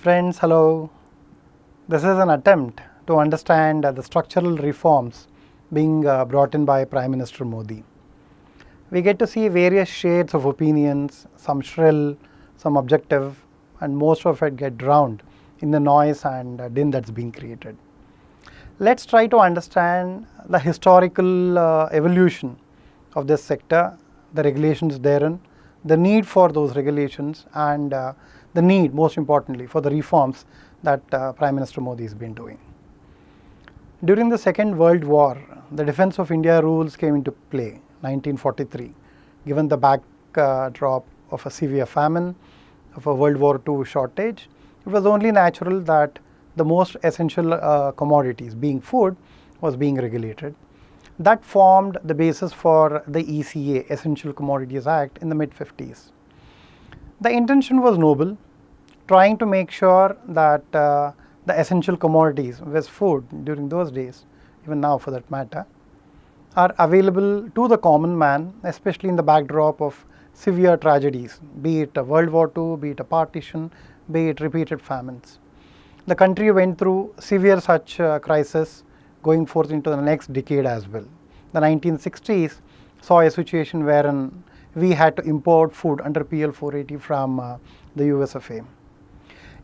Friends, hello. This is an attempt to understand the structural reforms being brought in by Prime Minister Modi. We get to see various shades of opinions, some shrill, some objective, and most of it get drowned in the noise and din that's being created. Let's try to understand the historical evolution of this sector, the regulations therein, the need for those regulations, and the need, most importantly, for the reforms that Prime Minister Modi has been doing. During the Second World War, the Defence of India rules came into play, 1943, given the backdrop of a severe famine, of a World War II shortage. It was only natural that the most essential commodities, being food, was being regulated. That formed the basis for the ECA, Essential Commodities Act, in the mid-50s. The intention was noble, trying to make sure that the essential commodities, which food during those days, even now for that matter, are available to the common man, especially in the backdrop of severe tragedies, be it a World War II, be it a partition, be it repeated famines. The country went through severe such crisis going forth into the next decade as well. The 1960s saw a situation wherein we had to import food under PL 480 from the US of A.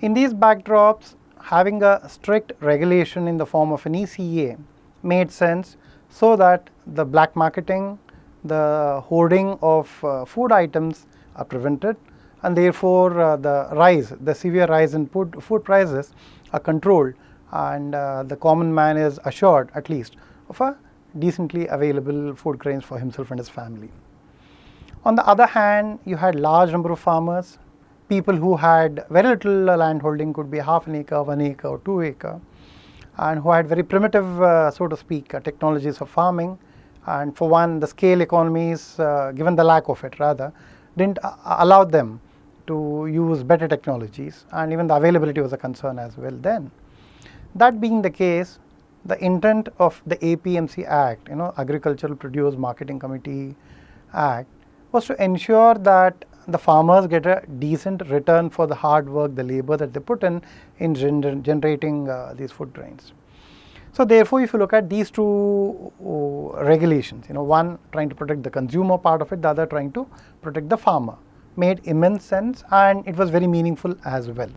In these backdrops, having a strict regulation in the form of an ECA made sense so that the black marketing, the hoarding of food items are prevented, and therefore the severe rise in food prices are controlled, and the common man is assured at least of a decently available food grains for himself and his family. On the other hand, you had large number of farmers, people who had very little land holding, could be half an acre, 1 acre or 2 acre, and who had very primitive, so to speak, technologies of farming. And for one, the scale economies, given the lack of it rather, didn't allow them to use better technologies, and even the availability was a concern as well then. That being the case, the intent of the APMC Act, Agricultural Produce Marketing Committee Act, was to ensure that the farmers get a decent return for the hard work, the labor that they put in generating these food grains. So therefore, if you look at these two regulations, one trying to protect the consumer part of it, the other trying to protect the farmer, made immense sense, and it was very meaningful as well.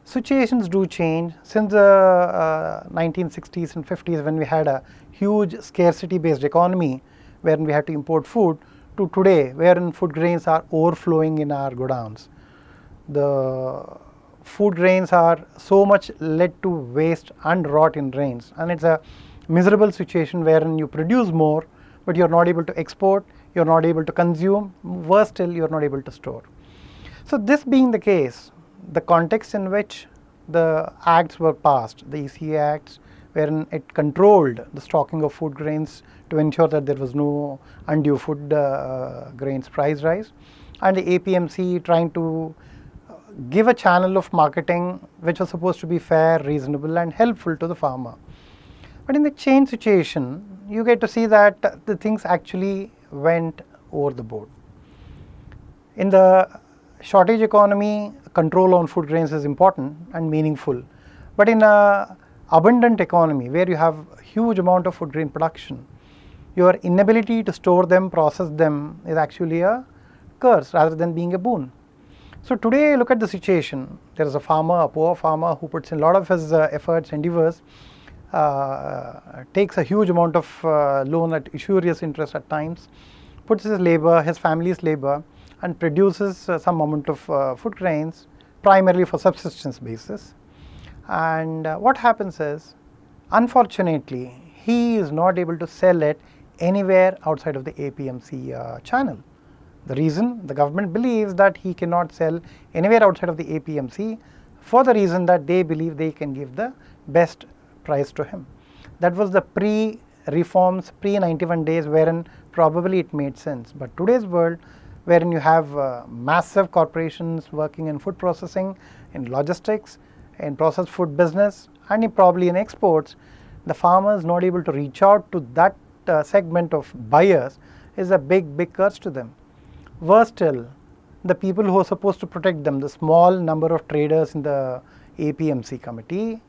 Situations do change since the 1960s and 50s, when we had a huge scarcity based economy wherein we had to import food, to today wherein food grains are overflowing in our godowns. The food grains are so much led to waste and rot in rains, and it's a miserable situation wherein you produce more but you're not able to export, you're not able to consume, worse still, you're not able to store. So this being the case, the context in which the acts were passed, the ECA acts, wherein it controlled the stocking of food grains to ensure that there was no undue food grains price rise, and the APMC trying to give a channel of marketing which was supposed to be fair, reasonable, and helpful to the farmer. But in the change situation, you get to see that the things actually went over the board. In the shortage economy, control on food grains is important and meaningful, but in a abundant economy where you have huge amount of food grain production, your inability to store them, process them is actually a curse rather than being a boon. So today, look at the situation. There is a farmer, a poor farmer, who puts in a lot of his efforts, endeavors, takes a huge amount of loan at usurious interest at times, puts his labor, his family's labor, and produces some amount of food grains, primarily for subsistence basis. And what happens is, unfortunately, he is not able to sell it anywhere outside of the APMC channel. The reason, the government believes that he cannot sell anywhere outside of the APMC for the reason that they believe they can give the best price to him. That was the pre-reforms, pre-91 days, wherein probably it made sense. But today's world, wherein you have massive corporations working in food processing, in logistics, in processed food business, and probably in exports, the farmer is not able to reach out to that segment of buyers is a big curse to them. Worse still, the people who are supposed to protect them, the small number of traders in the APMC committee,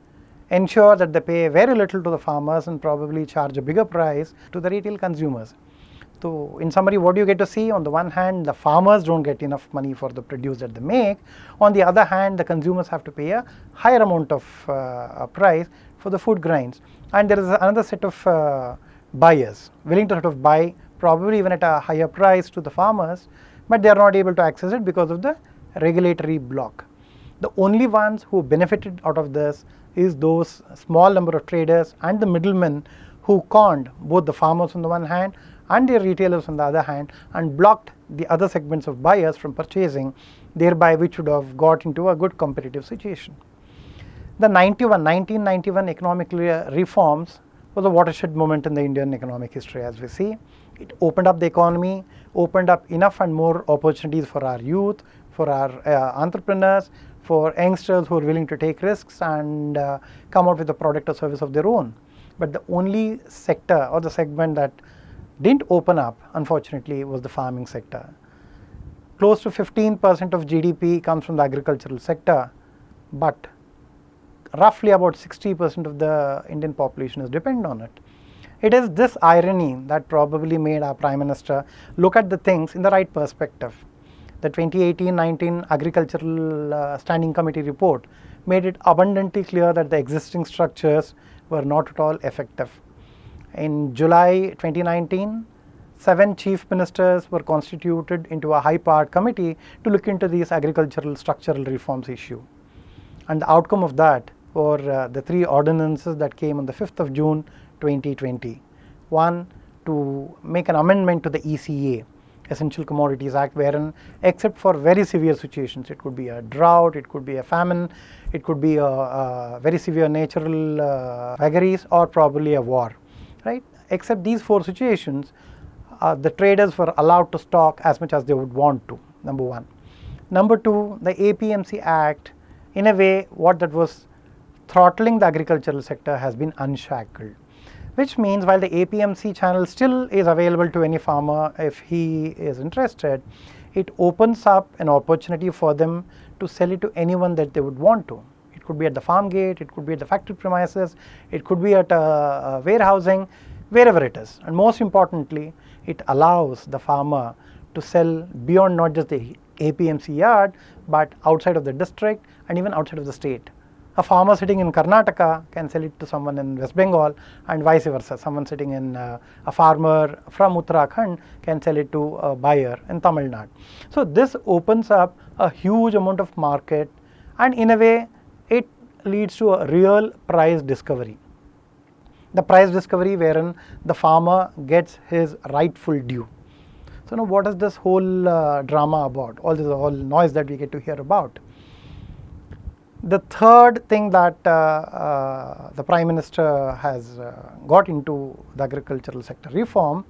ensure that they pay very little to the farmers and probably charge a bigger price to the retail consumers. So in summary, what do you get to see? On the one hand, the farmers don't get enough money for the produce that they make. On the other hand, the consumers have to pay a higher amount of price for the food grains. And there is another set of buyers willing to sort of buy probably even at a higher price to the farmers, but they are not able to access it because of the regulatory block. The only ones who benefited out of this is those small number of traders and the middlemen who conned both the farmers on the one hand and their retailers on the other hand, and blocked the other segments of buyers from purchasing, thereby which would have got into a good competitive situation. The 1991 economic reforms was a watershed moment in the Indian economic history, as we see. It opened up the economy, opened up enough and more opportunities for our youth, for our entrepreneurs, for youngsters who are willing to take risks and come out with a product or service of their own. But the only sector or the segment that didn't open up, unfortunately, was the farming sector. Close to 15% of GDP comes from the agricultural sector, but roughly about 60% of the Indian population is dependent on it. It is this irony that probably made our Prime Minister look at the things in the right perspective. The 2018-19 Agricultural Standing Committee report made it abundantly clear that the existing structures were not at all effective. In July 2019, 7 chief ministers were constituted into a high-powered committee to look into these agricultural structural reforms issue. And the outcome of that were the 3 ordinances that came on the 5th of June 2020. One, to make an amendment to the ECA, Essential Commodities Act, wherein except for very severe situations, it could be a drought, it could be a famine, it could be a very severe natural vagaries, or probably a war, right? Except these 4 situations, the traders were allowed to stock as much as they would want to, number one. Number two, the APMC Act, in a way, what that was throttling the agricultural sector has been unshackled, which means while the APMC channel still is available to any farmer if he is interested, it opens up an opportunity for them to sell it to anyone that they would want to. It could be at the farm gate, it could be at the factory premises, it could be at a warehousing, wherever it is. And most importantly, it allows the farmer to sell beyond not just the APMC yard, but outside of the district and even outside of the state. A farmer sitting in Karnataka can sell it to someone in West Bengal, and vice versa. Someone sitting in a farmer from Uttarakhand can sell it to a buyer in Tamil Nadu. So this opens up a huge amount of market, and in a way it leads to a real price discovery. The price discovery wherein the farmer gets his rightful due. So now what is this whole drama about? All this whole noise that we get to hear about. The third thing that the Prime Minister has got into the agricultural sector reform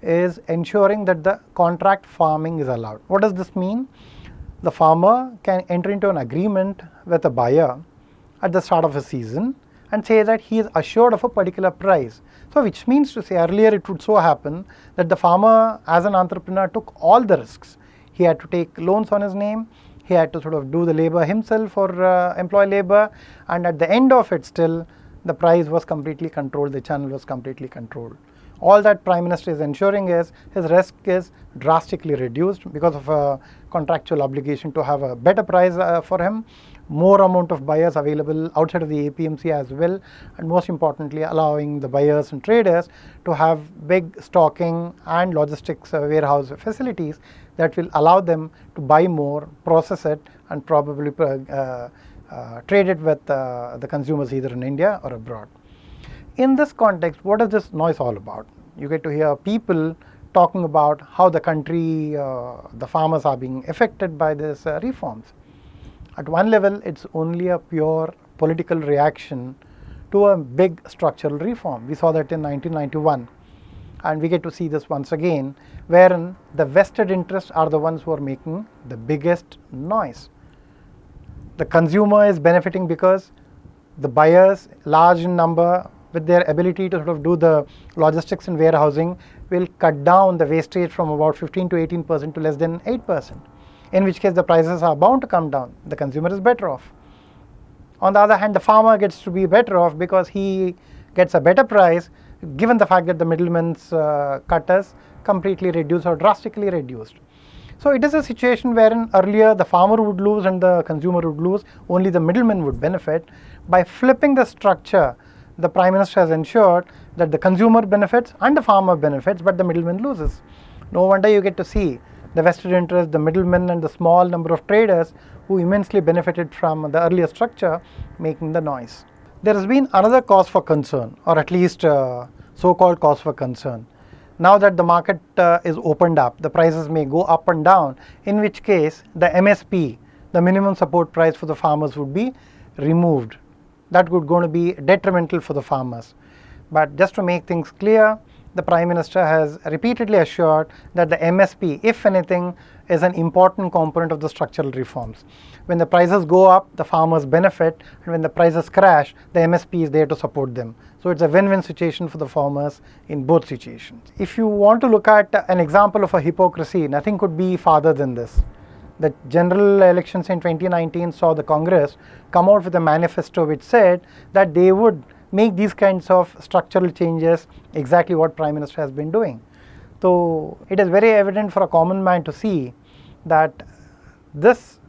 is ensuring that the contract farming is allowed. What does this mean? The farmer can enter into an agreement with a buyer at the start of a season and say that he is assured of a particular price. So which means to say, earlier it would so happen that the farmer as an entrepreneur took all the risks. He had to take loans on his name, he had to sort of do the labor himself or employ labor, and at the end of it still the price was completely controlled, the channel was completely controlled. All that Prime Minister is ensuring is his risk is drastically reduced because of a contractual obligation to have a better price for him, more amount of buyers available outside of the APMC as well, and most importantly allowing the buyers and traders to have big stocking and logistics warehouse facilities that will allow them to buy more, process it, and probably trade it with the consumers either in India or abroad. In this context, what is this noise all about? You get to hear people talking about how the country, the farmers are being affected by these reforms. At one level, it's only a pure political reaction to a big structural reform. We saw that in 1991, and we get to see this once again, wherein the vested interests are the ones who are making the biggest noise. The consumer is benefiting because the buyers, large in number, with their ability to sort of do the logistics and warehousing, will cut down the wastage from about 15 to 18% to less than 8%. in which case the prices are bound to come down. The consumer is better off. On the other hand, the farmer gets to be better off because he gets a better price given the fact that the middleman's cut is completely reduced or drastically reduced. So it is a situation wherein earlier the farmer would lose and the consumer would lose, only the middleman would benefit. By flipping the structure, the Prime Minister has ensured that the consumer benefits and the farmer benefits, but the middleman loses. No wonder you get to see the vested interest, the middlemen and the small number of traders who immensely benefited from the earlier structure making the noise. There has been another cause for concern, or at least so-called cause for concern. Now that the market is opened up, the prices may go up and down, in which case the MSP, the minimum support price for the farmers, would be removed. That would going to be detrimental for the farmers. But just to make things clear, the Prime Minister has repeatedly assured that the MSP, if anything, is an important component of the structural reforms. When the prices go up, the farmers benefit, and when the prices crash, the MSP is there to support them. So it's a win-win situation for the farmers in both situations. If you want to look at an example of a hypocrisy, nothing could be farther than this. The general elections in 2019 saw the Congress come out with a manifesto which said that they would make these kinds of structural changes, exactly what Prime Minister has been doing. So it is very evident for a common man to see that this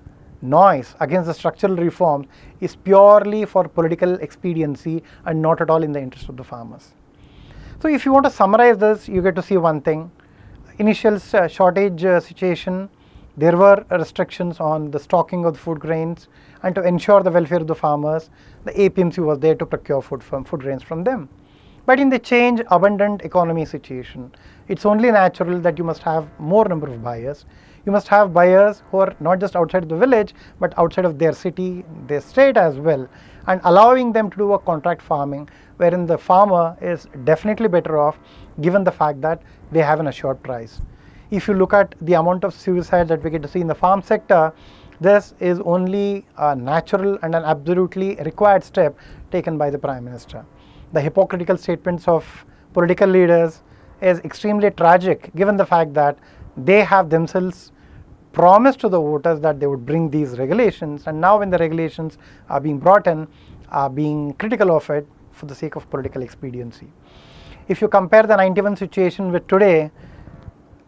noise against the structural reforms is purely for political expediency and not at all in the interest of the farmers. So if you want to summarize this, you get to see one thing. Initial shortage situation, there were restrictions on the stocking of the food grains, and to ensure the welfare of the farmers, the APMC was there to procure food grains from them. But in the change abundant economy situation, it's only natural that you must have more number of buyers. You must have buyers who are not just outside of the village, but outside of their city, their state as well, and allowing them to do a contract farming, wherein the farmer is definitely better off given the fact that they have an assured price. If you look at the amount of suicide that we get to see in the farm sector, this is only a natural and an absolutely required step taken by the Prime Minister. The hypocritical statements of political leaders is extremely tragic given the fact that they have themselves promised to the voters that they would bring these regulations, and now when the regulations are being brought in, are being critical of it for the sake of political expediency. If you compare the 91 situation with today,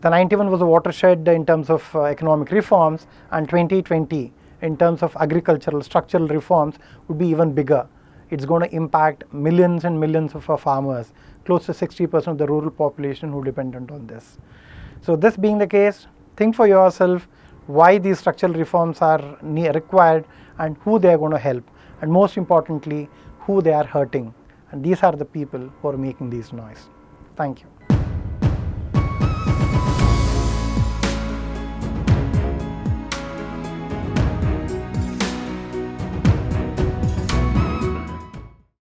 the 91 was a watershed in terms of economic reforms, and 2020 in terms of agricultural structural reforms would be even bigger. It's going to impact millions and millions of our farmers, close to 60% of the rural population who are dependent on this. So this being the case, think for yourself why these structural reforms are required and who they are going to help, and most importantly, who they are hurting. And these are the people who are making these noise. Thank you.